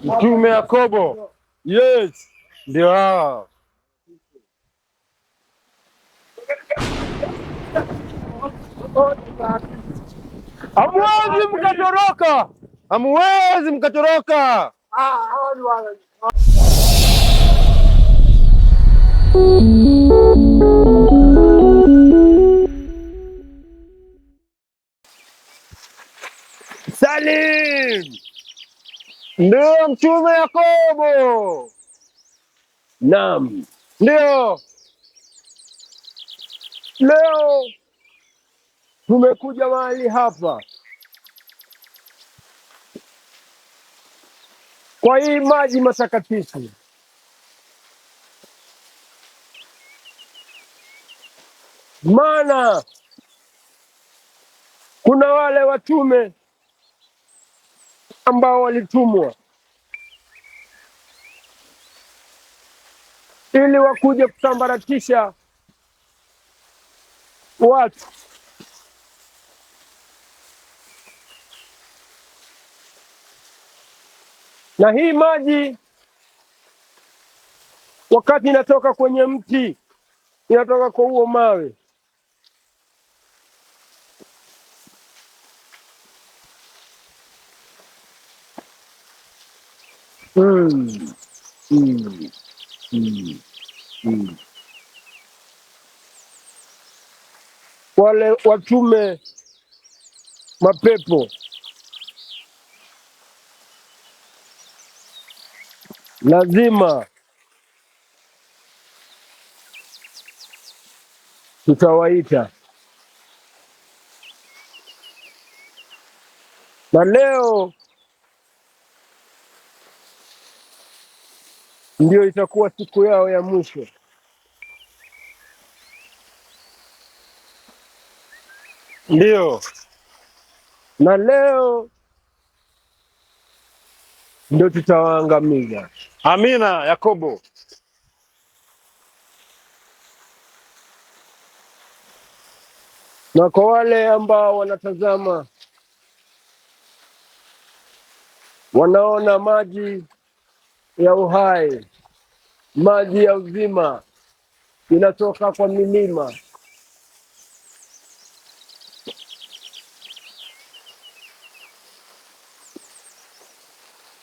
Mtume Yakobo. Yes, ndio hao. Hamwezi mkatoroka, hamwezi mkatoroka. Salim ndio mtume Yakobo. Naam, ndio leo tumekuja mahali hapa kwa hii maji matakatifu, maana kuna wale watume ambao walitumwa ili wakuje kusambaratisha watu, na hii maji wakati inatoka kwenye mti, inatoka kwa huo mawe, mm. Mm. Mm. Mm. Wale watume mapepo lazima tutawaita, na leo ndio itakuwa siku yao ya mwisho. Ndio, na leo ndio tutawaangamiza. Amina Yakobo. Na kwa wale ambao wanatazama, wanaona maji ya uhai, maji ya uzima inatoka kwa milima,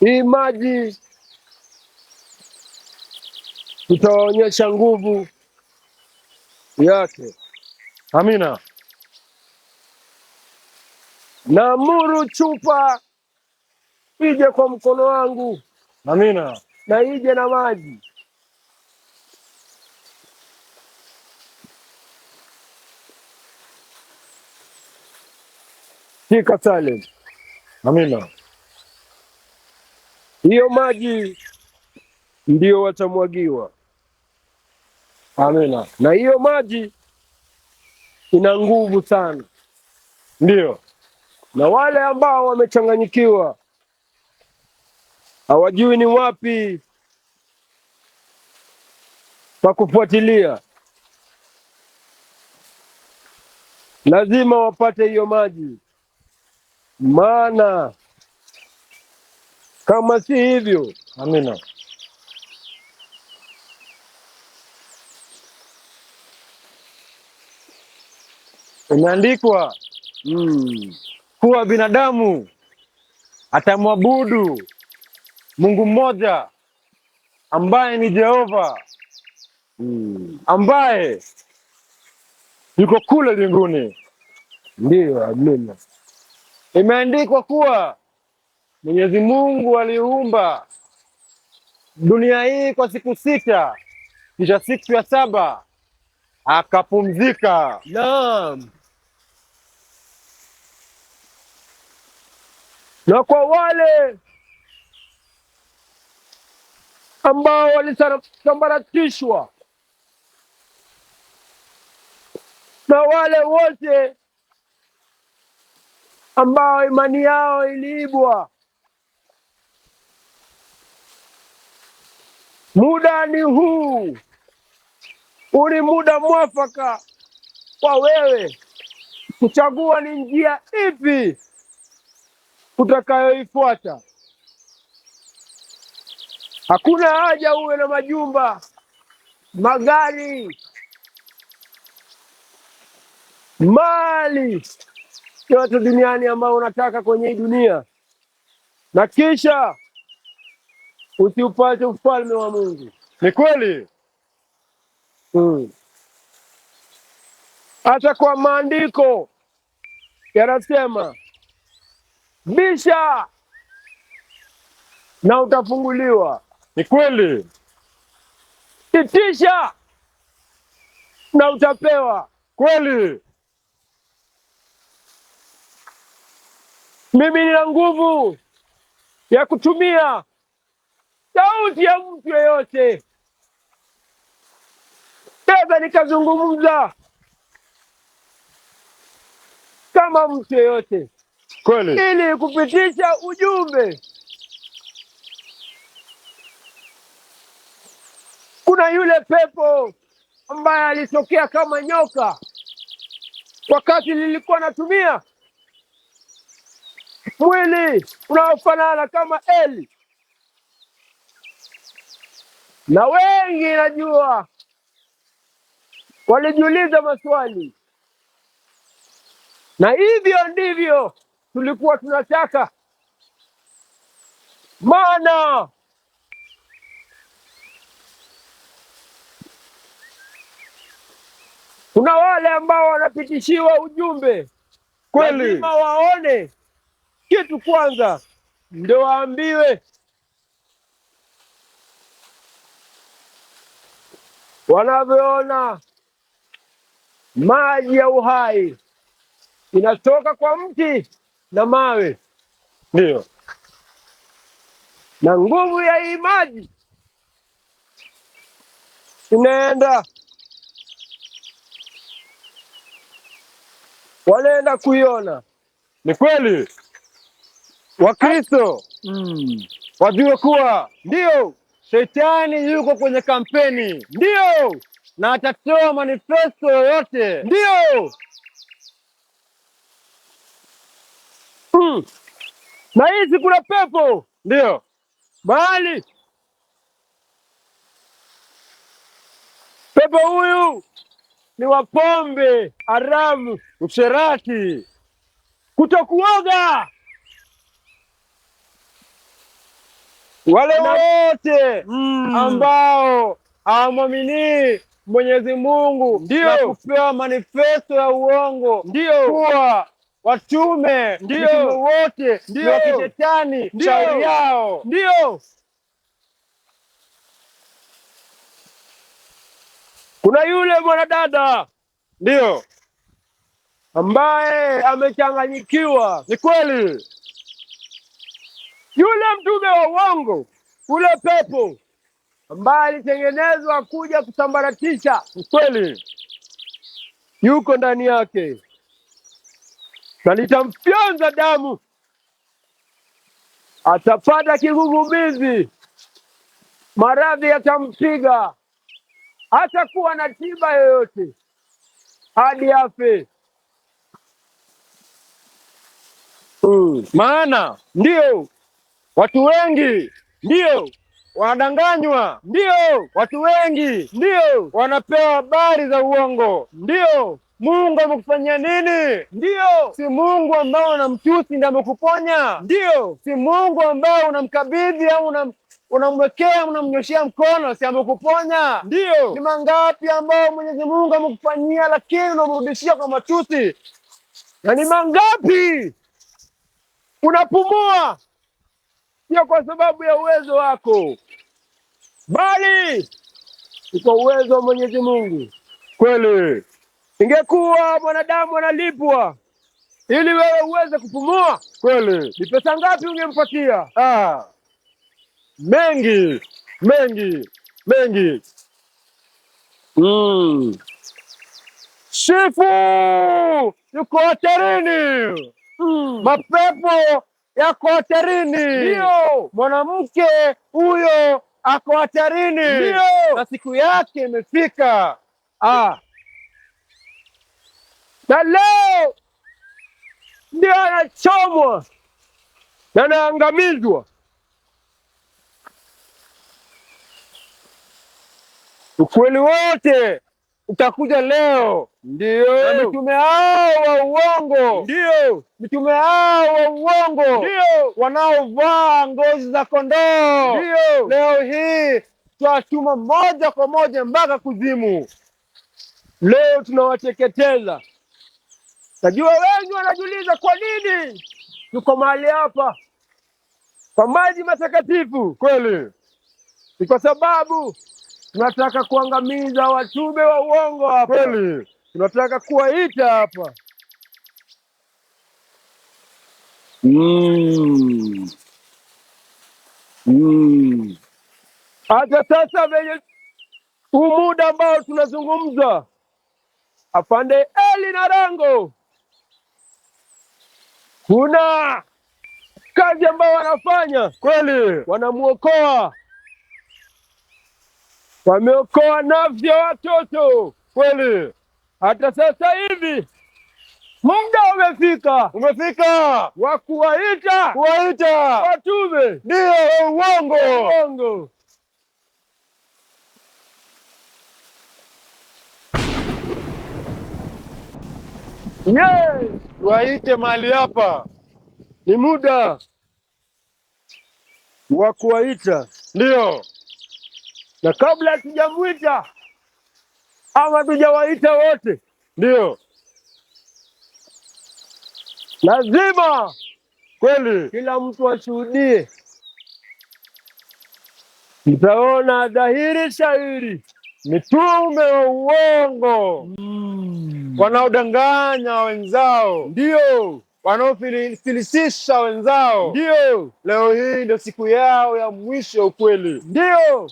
hii maji tutawaonyesha nguvu yake. Amina. Naamuru chupa ije kwa mkono wangu. Amina. Na ije na maji. Shika Salim. Amina. Hiyo maji ndio watamwagiwa. Amina. Na hiyo maji ina nguvu sana. Ndio. Na wale ambao wamechanganyikiwa, hawajui ni wapi pa kufuatilia, lazima wapate hiyo maji, maana kama si hivyo, amina, imeandikwa kuwa binadamu atamwabudu Mungu mmoja ambaye ni Jehova, ambaye yuko kule mbinguni. Ndiyo, amina. Imeandikwa kuwa Mwenyezi Mungu aliumba dunia hii kwa siku 6, kisha siku ya 7 akapumzika. Naam. Na kwa wale ambao walisambaratishwa na wale wote ambao imani yao iliibwa, muda ni huu. Uli muda mwafaka kwa wewe kuchagua ni njia ipi utakayoifuata. Hakuna haja uwe na majumba, magari, mali yote duniani ambayo unataka kwenye hii dunia, na kisha usiupate ufalme wa Mungu. Ni kweli. Hata kwa maandiko yanasema, bisha na utafunguliwa. Ni kweli. Itisha na utapewa. Kweli. Mimi nina nguvu ya kutumia sauti ya mtu yeyote, sasa nikazungumza kama mtu yeyote. Kweli. Ili kupitisha ujumbe. Kuna yule pepo ambaye alitokea kama nyoka wakati nilikuwa natumia mwili unaofanana kama Eli, na wengi najua walijiuliza maswali, na hivyo ndivyo tulikuwa tunataka. Maana kuna wale ambao wanapitishiwa ujumbe, kweli, lazima waone kitu kwanza ndio waambiwe. Wanavyoona maji ya uhai inatoka kwa mti na mawe, ndio, na nguvu ya hii maji inaenda, wanaenda kuiona. Ni kweli. Wakristo wajue kuwa ndio shetani yuko kwenye kampeni, ndio, na atatoa manifesto yoyote, ndio. Na hizi kuna pepo, ndio, bali pepo huyu ni wa pombe haramu, usherati, kutokuoga. Wale wote ambao hawamwamini Mwenyezi Mungu, ndio, na kupewa manifesto ya uongo, ndio, kuwa watume, ndio, wote ndio wa kishetani, shauri yao, ndio. Kuna yule mwanadada, ndio, ambaye amechanganyikiwa. Ni kweli. Yule mtume wa uongo, ule pepo ambaye alitengenezwa kuja kusambaratisha, ni kweli, yuko ndani yake na litamfyonza damu, atapata kigugumizi, maradhi yatampiga, hatakuwa na tiba yoyote hadi afe. Maana ndio watu wengi, ndio, wanadanganywa, ndio, watu wengi, ndio, wanapewa habari za uongo, ndio. Mungu amekufanyia nini? Ndio. Si Mungu ambao unamtusi ndiye amekuponya? Ndio. Si Mungu ambao unamkabidhi au unamwekea, unamnyoshia mkono, si amekuponya? Ndio. Ni mangapi ambao Mwenyezi Mungu amekufanyia lakini unamrudishia kwa matusi? Na ni mangapi unapumua sio kwa sababu ya uwezo wako, bali ni kwa uwezo wa Mwenyezi Mungu. Kweli. Ingekuwa mwanadamu analipwa ili wewe uweze kupumua, kweli, ni pesa ngapi ungempatia? Mengi, mengi, mengi. Shifu yuko hatarini. Mapepo yako hatarini. Ndio. Mwanamke huyo ako hatarini. Ndio. Na siku yake imefika. Na leo ndio anachomwa na anaangamizwa. Ukweli wote utakuja leo. Ndio. Na mitume hao wa uongo, ndio mitume hao wa uongo, ndio wanaovaa ngozi za kondoo, ndio leo hii twatuma moja kwa moja mpaka kuzimu. Leo tunawateketeza. Najua wengi wanajiuliza kwa nini tuko mahali hapa kwa maji matakatifu. Kweli ni kwa sababu tunataka kuangamiza watume wa uongo hapa. Kweli tunataka kuwaita hapa. Hata sasa venye muda ambao tunazungumza, afande Eli Narango, kuna kazi ambayo wanafanya. Kweli wanamuokoa, wameokoa nafsi ya watoto. Kweli hata sasa hivi muda umefika wa kuwaita watume, ndio uongo. Yes, waite mahali hapa, ni muda wa kuwaita. Ndio, na kabla hatujamwita ama tujawaita wote, ndio lazima kweli kila mtu ashuhudie. Mtaona dhahiri shahiri mitume wa uongo wanaodanganya wenzao, ndio wanaofilisisha wenzao. Ndio leo hii ndio siku yao ya mwisho. Ukweli ndio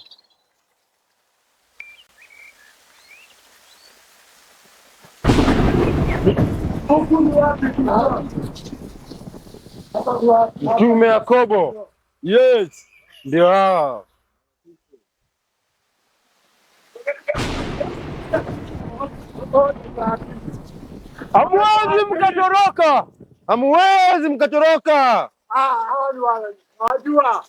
Mtume Yakobo. Yes, ndio hao. Hamuwezi mkatoroka. Wajua.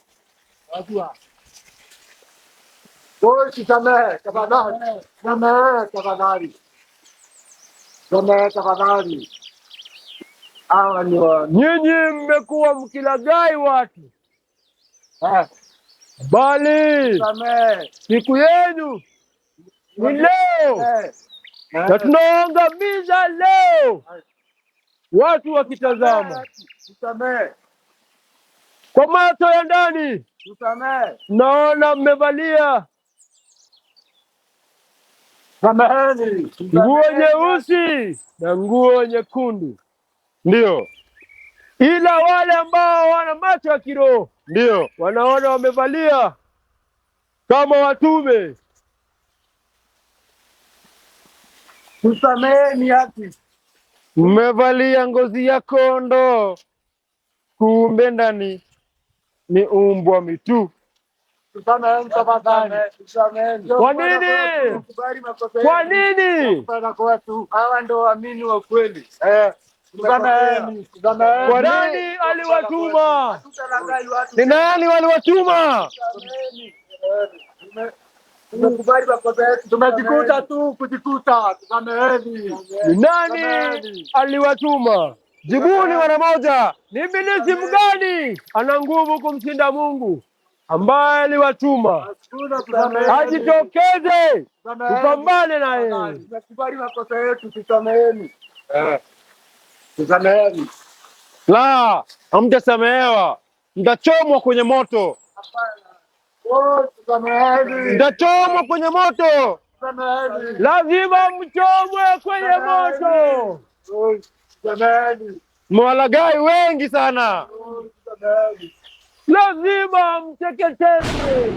Samehe tafadhali. Nyinyi mmekuwa mkilaghai watu, bali siku yenu ni leo, na tunaangamiza leo. Watu wakitazama kwa macho ya ndani, naona mmevalia nguo nyeusi na nguo nyekundu, ndio, ila wale ambao wana macho ya kiroho, ndio wanaona wamevalia kama watume. Tusameheni haki. Mmevalia ngozi ya kondoo, kumbe ndani ni umbwa mitu. Kwa nini? Hawa ndio waamini wa kweli. Kwa nani aliwatuma? Ni nani waliwatuma? Tumejikuta tu kujikuta. Ni nani aliwatuma? Jibuni mara moja. Ni ibilisi mgani ana nguvu kumshinda Mungu ambaye aliwatuma? Ajitokeze tupambane na yeye. Tunakubali makosa yetu, tusameheni. Tusameheni. La, hamtasamehewa. Mtachomwa kwenye moto. Mtachomwa kwenye moto. Lazima mchomwe kwenye moto. Mwalaghai wengi sana. Lazima mteketeze.